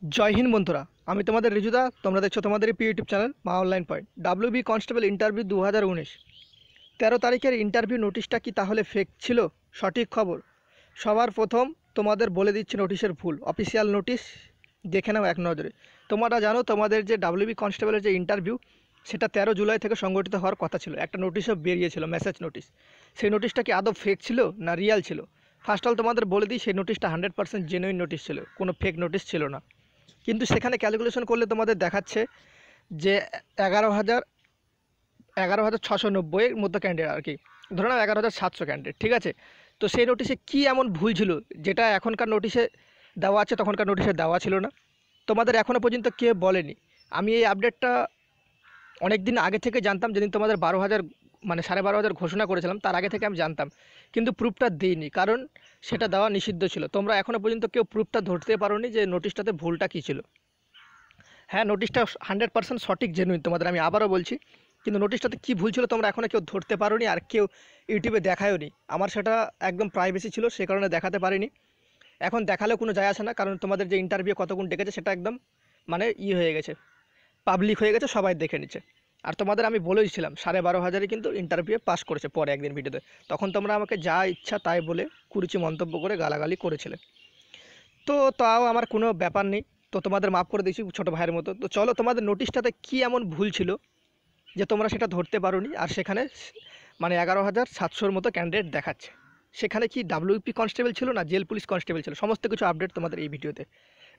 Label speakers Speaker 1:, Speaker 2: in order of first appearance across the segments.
Speaker 1: জয় হিন্দ বন্ধুরা, আমি তোমাদের রিজুদা। তোমরা দেখছো তোমাদের ইউটিউব চ্যানেল মা online point. WB constable interview 2019 13 তারিখের ইন্টারভিউ নোটিশটা কি তাহলে ফেক ছিল? সঠিক খবর সবার প্রথম তোমাদের বলে দিচ্ছি নোটিশের ভুল। অফিসিয়াল নোটিশ দেখে নাও এক নজরে। তোমরা জানো তোমাদের যে ডাব্লিউবি কনস্টেবলের যে ইন্টারভিউ সেটা 13 জুলাই থেকে সংগঠিত হওয়ার কথা ছিল। একটা নোটিশও বেরিয়েছিল, মেসেজ নোটিশ। সেই নোটিশটা কি আদৌ ফেক ছিল না রিয়াল ছিল? ফার্স্ট অল তোমাদের বলে দিই, সেই নোটিশটা 100% জেনুইন নোটিশ ছিল, কোনো ফেক নোটিশ ছিল না। কিন্তু সেখানে ক্যালকুলেশন করলে তোমাদের দেখাচ্ছে যে 11,690-এর মতো ক্যান্ডিডেট আর কি, ধরে নাও 11,700 ক্যান্ডিডেট, ঠিক আছে? তো সেই নোটিশে কি এমন ভুল ছিল যেটা এখনকার নোটিশে দেওয়া আছে তখনকার নোটিশে দেওয়া ছিল না? তোমাদের এখনও পর্যন্ত কেউ বলেনি। আমি এই আপডেটটা অনেক দিন আগে থেকে জানতাম, যেদিন তোমাদের 12,000 মানে 12,500 ঘোষণা করেছিলাম তার আগে থেকে আমি জানতাম, কিন্তু প্রুফটা দিইনি, কারণ সেটা দেওয়া নিষিদ্ধ ছিল। তোমরা এখনও পর্যন্ত কেউ প্রুফটা ধরতে পারোনি যে নোটিশটাতে ভুলটা কী ছিল। হ্যাঁ, নোটিশটা 100% সঠিক, জেনুইন, তোমাদের আমি আবারও বলছি, কিন্তু নোটিশটাতে কী ভুল ছিল তোমরা এখনও কেউ ধরতে পারোনি, আর কেউ ইউটিউবে দেখায়ওনি। আমার সেটা একদম প্রাইভেসি ছিল, সে কারণে দেখাতে পারিনি। এখন দেখালেও কোনো যায় আসে না, কারণ তোমাদের যে ইন্টারভিউ কতক্ষণ ডেকেছে সেটা একদম মানে হয়ে গেছে, পাবলিক হয়ে গেছে, সবাই দেখে নিচ্ছে। আর তোমাদের আমি বলেইছিলাম 12,500 কিন্তু ইন্টারভিউ পাস করেছে পরে একদিন ভিডিওতে। তখন তোমরা আমাকে যা ইচ্ছা তাই বলে কুরুচি মন্তব্য করে গালাগালি করেছিলে। তো তাও আমার কোনো ব্যাপার নেই, তো তোমাদের মাফ করে দিয়েছি ছোটো ভাইয়ের মতো। তো চলো, তোমাদের নোটিশটাতে কী এমন ভুল ছিল যে তোমরা সেটা ধরতে পারোনি, আর সেখানে মানে 11,700-র মতো ক্যান্ডিডেট দেখাচ্ছে। সেখানে কি ডাব্লিউপি কনস্টেবল ছিল না জেল পুলিশ কনস্টেবল ছিল? সমস্ত কিছু আপডেট তোমাদের এই ভিডিওতে।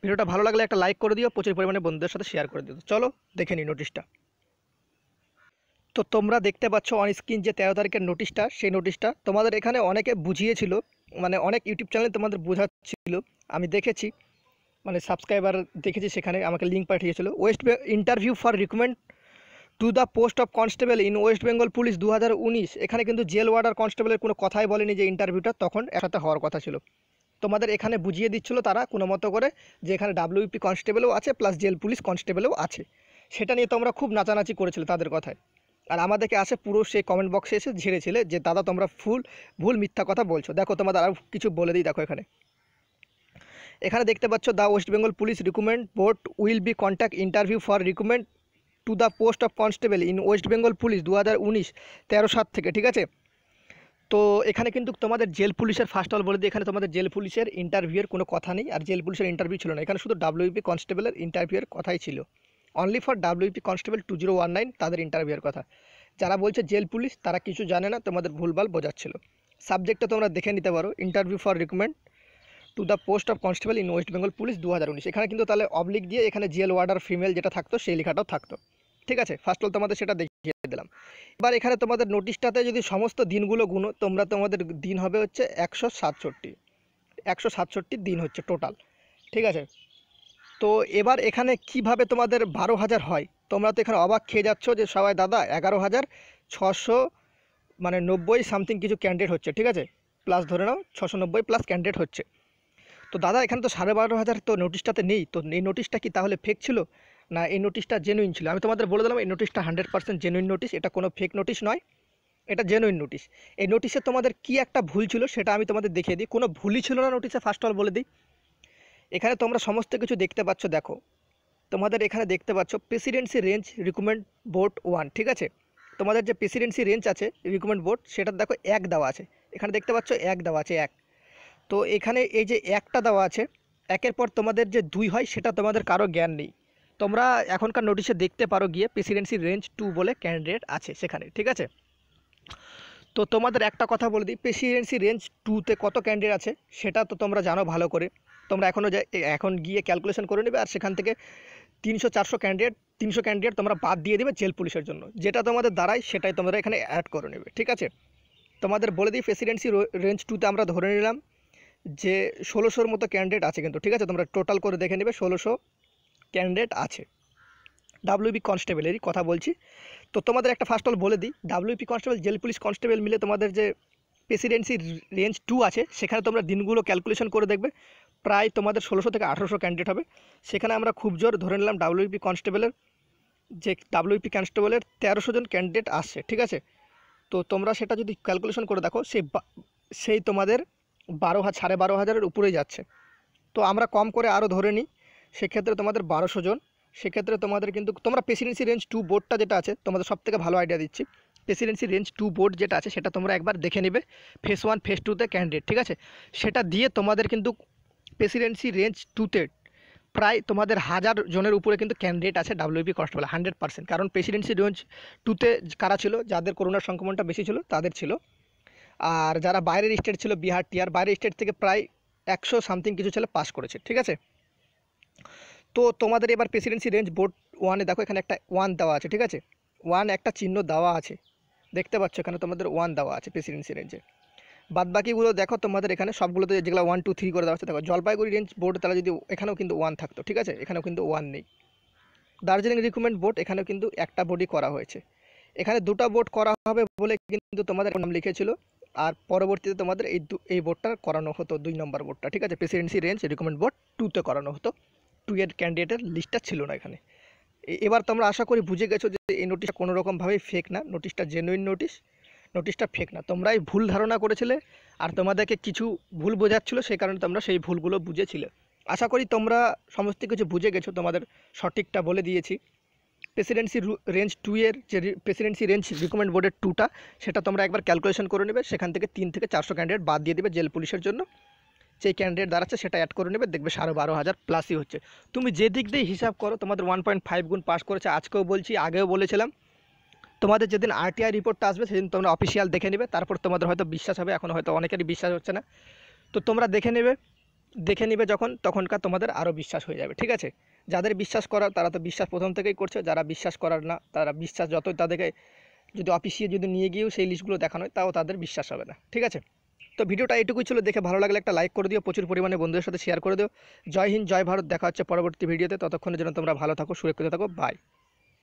Speaker 1: ভিডিওটা ভালো লাগলে একটা লাইক করে দিও, প্রচুর পরিমাণে বন্ধুদের সাথে শেয়ার করে দিও। চলো দেখে নিই নোটিশটা। তো তোমরা দেখতে পাচ্ছ অন স্ক্রিন যে 13 তারিখের নোটিশটা, সেই নোটিশটা তোমাদের এখানে অনেকে বুঝিয়েছিল, মানে অনেক ইউটিউব চ্যানেলে তোমাদের বোঝাচ্ছিল, আমি দেখেছি, মানে সাবস্ক্রাইবার দেখেছি, সেখানে আমাকে লিঙ্ক পাঠিয়েছিল। Interview for recruitment to the post of constable in West Bengal police 2019। এখানে কিন্তু জেল ওয়ার্ডার কনস্টেবলের কোনো কথাই বলেনি যে ইন্টারভিউটা তখন একসাথে হওয়ার কথা ছিল। তোমাদের এখানে বুঝিয়ে দিচ্ছিল তারা কোনো মতো করে যে এখানে ডাব্লিউপি কনস্টেবলও আছে প্লাস জেল পুলিশ কনস্টেবলও আছে। সেটা নিয়ে তোমরা খুব নাচানাচি করেছিলে তাদের কথায়, আর আমাদেরকে আসে পুরো সেই কমেন্ট বক্সে এসে ঝেড়েছিলে যে দাদা তোমরা ভুল মিথ্যা কথা বলছো। দেখো তোমাদের আরও কিছু বলে দিই, দেখো এখানে দেখতে পাচ্ছ, the West Bengal police recruitment board will be contact interview for recruitment to the post of constable in West Bengal police 2019 13/7 থেকে, ঠিক আছে? তো এখানে কিন্তু তোমাদের জেল পুলিশের ফার্স্ট অল বলে দিই, এখানে তোমাদের জেল পুলিশের ইন্টারভিউয়ের কোনো কথা নেই, আর জেল পুলিশের ইন্টারভিউ ছিল না। এখানে শুধু ডাব্লিউপি কনস্টেবলের ইন্টারভিউয়ের কথাই ছিল, অনলি ফর ডাব্লিউপি কনস্টেবল 2019 তাদের ইন্টারভিউয়ের কথা। যারা বলছে জেল পুলিশ তারা কিছু জানে না, তোমাদের ভুলভাল বোঝাচ্ছিল। সাবজেক্টটা তোমরা দেখে নিতে পারো, interview for recruitment to the post of constable in West Bengal police 2019। এখানে কিন্তু তাহলে অবলিক দিয়ে এখানে জেল ওয়ার্ডার ফিমেল যেটা থাকতো সেই লেখাটাও থাকতো, ঠিক আছে? ফার্স্ট অল তোমাদের সেটা দেখিয়ে দিলাম। এবার এখানে তোমাদের নোটিশটাতে যদি সমস্ত দিনগুলো গুনো, তোমাদের দিন হবে হচ্ছে 167 দিন হচ্ছে টোটাল, ঠিক আছে? তো এবার এখানে কিভাবে তোমাদের 12,000 হয়? তোমরা তো এখানে অবাক খেয়ে যাচ্ছ যে সবাই দাদা 11,600 মানে 90 সামথিং কিছু ক্যান্ডিডেট হচ্ছে, ঠিক আছে? প্লাস ধরে নাও 690 প্লাস ক্যান্ডিডেট হচ্ছে। তো দাদা এখানে তো 12,500 তো নোটিশটাতে নেই, তো এই নোটিশটা কি তাহলে ফেক ছিল না এই নোটিশটা জেনুইন ছিল? আমি তোমাদের বলে দিলাম এই নোটিশটা 100% জেনুইন নোটিশ, এটা কোনো ফেক নোটিশ নয়, এটা জেনুইন নোটিশ। এই নোটিশে তোমাদের কি একটা ভুল ছিল সেটা আমি তোমাদের দেখিয়ে দিই। কোনো ভুলই ছিল না নোটিশে, ফার্স্ট অল বলে দিই। এখানে তোমরা সমস্ত কিছু দেখতে পাচ্ছ, দেখো তোমাদের এখানে দেখতে পাচ্ছ প্রেসিডেন্সি রেঞ্জ রিক্রুটমেন্ট বোর্ড 1, ঠিক আছে? তোমাদের যে প্রেসিডেন্সি রেঞ্জ আছে রিক্রুটমেন্ট বোর্ড, সেটা দেখো 1 দেওয়া আছে, এখানে দেখতে পাচ্ছ 1 দেওয়া আছে 1। তো এখানে এই যে 1টা দেওয়া আছে, 1-এর পর তোমাদের যে 2 হয় সেটা তোমাদের কারো জ্ঞান নেই। তোমরা এখনকার নোটিশে দেখতে পারো গিয়ে প্রেসিডেন্সি রেঞ্জ 2 বলে ক্যান্ডিডেট আছে সেখানে, ঠিক আছে? তো তোমাদের একটা কথা বলে দিই, প্রেসিডেন্সি রেঞ্জ 2-তে কত ক্যান্ডিডেট আছে সেটা তো তোমরা জানো ভালো করে। তোমরা এখন গিয়ে ক্যালকুলেশন করে নেবে, আর সেখান থেকে 300 ক্যান্ডিডেট তোমরা বাদ দিয়ে দেবে জেল পুলিশের জন্য, যেটা তোমাদের দাঁড়ায় সেটাই তোমরা এখানে অ্যাড করে নেবে, ঠিক আছে? তোমাদের বলে দিই প্রেসিডেন্সি রেঞ্জ 2-তে আমরা ধরে নিলাম যে 1600-র মতো ক্যান্ডিডেট আছে কিন্তু, ঠিক আছে? তোমরা টোটাল করে দেখে নেবে 1600 ক্যান্ডিডেট আছে, ডাব্লিউপি কনস্টেবলেরই কথা বলছি। তো তোমাদের একটা ফার্স্ট অল বলে দিই, WP constable jail police constable মিলে তোমাদের যে প্রেসিডেন্সি রেঞ্জ 2 আছে সেখানে তোমরা দিনগুলো ক্যালকুলেশন করে দেখবে, প্রায় তোমাদের 1600 থেকে 1800 ক্যান্ডিডেট হবে। সেখানে আমরা খুব জোর ধরে নিলাম ডাব্লিউপি কনস্টেবলের 1300 জন ক্যান্ডিডেট আসছে, ঠিক আছে? তো তোমরা সেটা যদি ক্যালকুলেশন করে দেখো সেই তোমাদের 12,000 12,500-এর উপরেই যাচ্ছে। তো আমরা কম করে আরও ধরে নিই, সেক্ষেত্রে তোমাদের 1200 জন। সেক্ষেত্রে তোমাদের কিন্তু তোমরা প্রেসিডেন্সি রেঞ্জ 2 বোর্ডটা যেটা আছে তোমাদের সবথেকে ভালো আইডিয়া দিচ্ছি। প্রেসিডেন্সি রেঞ্জ 2 বোর্ড যেটা আছে সেটা তোমরা একবার দেখে নেবে, ফেস 1 ফেস 2তে ক্যান্ডিডেট, ঠিক আছে। সেটা দিয়ে তোমাদের কিন্তু প্রেসিডেন্সি রেঞ্জ 2তে প্রায় তোমাদের 1000 জনের উপরে কিন্তু ক্যান্ডিডেট আছে ডাব্লিউপি কনস্টেবল 100%। কারণ প্রেসিডেন্সি রেঞ্জ 2তে কারা ছিল, যাদের করোনার সংক্রমণটা বেশি ছিল তাদের ছিল। আর যারা বাইরের স্টেট ছিল, বিহার টিয়ার, বাইরের স্টেট থেকে প্রায় 100 সামথিং কিছু ছেলে পাস করেছে, ঠিক আছে। তো তোমাদের এবার প্রেসিডেন্সি রেঞ্জ বোর্ড 1-এ দেখো এখানে একটা 1 দেওয়া আছে, ঠিক আছে। 1 একটা চিহ্ন দেওয়া আছে, দেখতে পাচ্ছ এখানে তোমাদের 1 দেওয়া আছে প্রেসিডেন্সি রেঞ্জে। বাদবাকিগুলো দেখো তোমাদের এখানে সবগুলোতে যেগুলো 1 2 3 করে দেওয়া আছে। দেখো জলপাইগুড়ি রেঞ্জ বোর্ড তাহলে যদি এখানেও কিন্তু 1 থাকতো, ঠিক আছে, এখানেও কিন্তু 1 নেই। দার্জিলিং রিক্রুটমেন্ট বোর্ড এখানেও কিন্তু একটা বোর্ডই করা হয়েছে। এখানে দুটো বোর্ড করা হবে বলে কিন্তু তোমাদের নাম লিখেছিল, আর পরবর্তীতে তোমাদের এই বোর্ডটা করানো হতো 2 নম্বর বোর্ডটা, ঠিক আছে। প্রেসিডেন্সি রেঞ্জ রিক্রুটমেন্ট বোর্ড 2তে করানো হতো, 2 এর ক্যান্ডিডেটের লিস্টটা ছিল না এখানে। এবার তোমরা আশা করি বুঝে গেছো যে এই নোটিশটা কোনো রকমভাবেই ফেক না, নোটিশটা জেনুইন নোটিশ, নোটিশটা ফেক না। তোমরাই ভুল ধারণা করেছিলে আর তোমাদেরকে কিছু ভুল বোঝাচ্ছিল, সেই কারণে তোমরা সেই ভুলগুলো বুঝেছিলে। আশা করি তোমরা সমস্ত কিছু বুঝে গেছো, তোমাদের সঠিকটা বলে দিয়েছি। প্রেসিডেন্সি রেঞ্জ 2 এর যে প্রেসিডেন্সি রেঞ্জ রিক্রুটমেন্ট বোর্ডের 2টা, সেটা তোমরা একবার ক্যালকুলেশন করে নেবে। সেখান থেকে 3 থেকে 400 ক্যান্ডিডেট বাদ দিয়ে দেবে জেল পুলিশের জন্য। যেই ক্যান্ডিডেট দাঁড়াচ্ছে সেটা অ্যাড করে নেবে, দেখবে 12,500 প্লাসই হচ্ছে। তুমি যে দিক দিয়ে হিসাব করো তোমাদের 1.5 গুণ পাস করেছে। আজকেও বলছি, আগেও বলেছিলাম, তোমাদের যেদিন আরটিআই রিপোর্টটা আসবে সেদিন তোমরা অফিসিয়াল দেখে নেবে, তারপর তোমাদের হয়তো বিশ্বাস হবে। এখন হয়তো অনেকেরই বিশ্বাস হচ্ছে না, তো তোমরা দেখে নেবে যখন, তখনকার তোমাদের আরও বিশ্বাস হয়ে যাবে, ঠিক আছে। যাদের বিশ্বাস করার তারা তো বিশ্বাস প্রথম থেকেই করছে, যারা বিশ্বাস করার না তারা বিশ্বাস যতই তাদেরকে যদি অফিসিয়াল যদি নিয়ে গিয়েও সেই লিস্টগুলো দেখানো হয় তাও তাদের বিশ্বাস হবে না, ঠিক আছে। তো ভিডিওটা এইটুকুই ছিল, দেখে ভালো লাগলে একটা লাইক করে দিও, প্রচুর পরিমাণে বন্ধুদের সাথে শেয়ার করে দিও। জয় হিন্দ, জয় ভারত, দেখা হচ্ছে পরবর্তী ভিডিওতে। ততক্ষণের জন্য তোমরা ভালো থাকো, সুরক্ষিত থাকো, বাই।